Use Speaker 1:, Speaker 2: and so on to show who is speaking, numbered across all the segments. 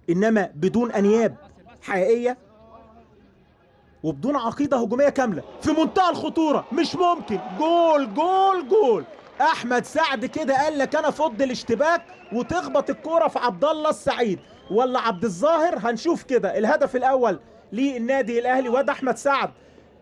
Speaker 1: انما بدون انياب حقيقيه وبدون عقيده هجوميه كامله في منتهى الخطوره. مش ممكن. جول جول جول. احمد سعد كده قال لك انا فض الاشتباك وتخبط الكوره في عبد الله السعيد ولا عبد الظاهر. هنشوف كده الهدف الاول للنادي الاهلي. وده احمد سعد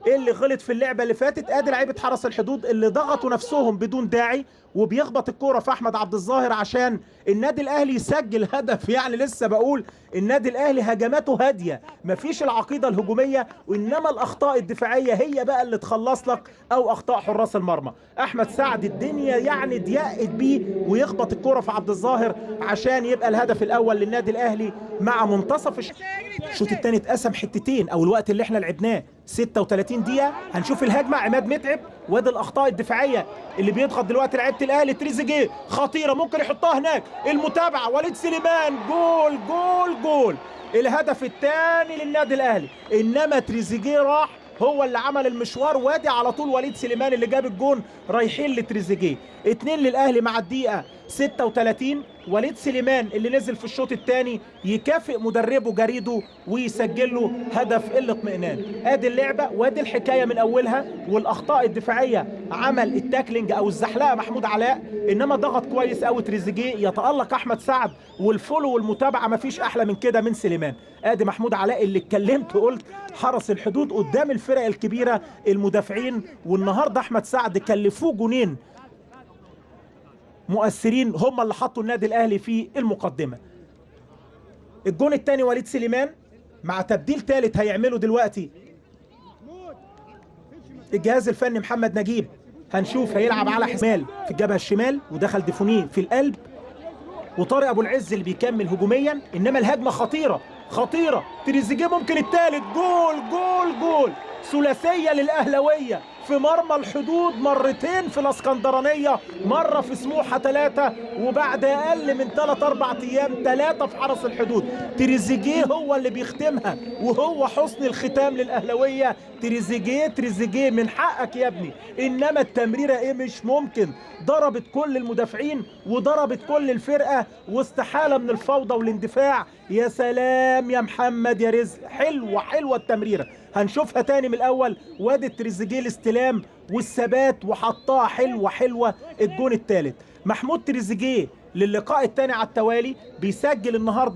Speaker 1: اللي غلط في اللعبه اللي فاتت. ادي لعيبه حرس الحدود اللي ضغطوا نفسهم بدون داعي وبيخبط الكوره في احمد عبد الظاهر عشان النادي الاهلي يسجل هدف. يعني لسه بقول النادي الاهلي هجماته هاديه، مفيش العقيده الهجوميه، وانما الاخطاء الدفاعيه هي بقى اللي تخلص لك، او اخطاء حراس المرمى. احمد سعد الدنيا يعني ضيقت بيه ويخبط الكوره في عبد الظاهر عشان يبقى الهدف الاول للنادي الاهلي مع منتصف الشوط الثاني. اتقسم حتتين، او الوقت اللي احنا لعبناه 36 دقيقه. هنشوف الهجمه عماد متعب، وادي الاخطاء الدفاعيه اللي بيضغط دلوقتي لعيبه الاهلي. تريزيجيه خطيره ممكن يحطها هناك. المتابعه وليد سليمان. جول جول جول. الهدف الثاني للنادي الاهلي. انما تريزيجيه راح هو اللي عمل المشوار، وادي على طول وليد سليمان اللي جاب الجون. رايحين لتريزيجيه. 2 للاهلي مع الدقيقه 36. وليد سليمان اللي نزل في الشوط الثاني يكافئ مدربه جريده ويسجل له هدف الاطمئنان. ادي اللعبه وادي الحكايه من اولها. والاخطاء الدفاعيه عمل التاكلينج او الزحلقه محمود علاء، انما ضغط كويس قوي تريزيجيه. يتالق احمد سعد والفولو والمتابعه مفيش احلى من كده من سليمان. ادي محمود علاء اللي اتكلمت وقلت حرس الحدود قدام الفرق الكبيره المدافعين، والنهارده احمد سعد كلفوه جونين مؤثرين هم اللي حطوا النادي الاهلي في المقدمه. الجون الثاني وليد سليمان مع تبديل ثالث هيعمله دلوقتي الجهاز الفني محمد نجيب. هنشوف هيلعب على حمال في الجبهه الشمال ودخل ديفونيه في القلب، وطارق ابو العز اللي بيكمل هجوميا. انما الهجمه خطيره خطيره. تريزيجيه ممكن الثالث. جول جول جول. ثلاثيه للاهلاويه في مرمى الحدود مرتين في الاسكندرانيه، مره في سموحه 3، وبعد اقل من 3-4 ايام 3 في حرس الحدود. تريزيجيه هو اللي بيختمها وهو حسن الختام للاهلاويه. تريزيجيه تريزيجيه من حقك يا ابني. انما التمريره ايه مش ممكن. ضربت كل المدافعين وضربت كل الفرقه واستحاله من الفوضى والاندفاع. يا سلام يا محمد يا رزق. حلوه حلوه التمريره. هنشوفها تاني من الاول. وادي تريزيجيه الاستلام والثبات وحطها حلوه حلوه. الجون الثالث محمود تريزيجيه للقاء الثاني على التوالي بيسجل النهارده.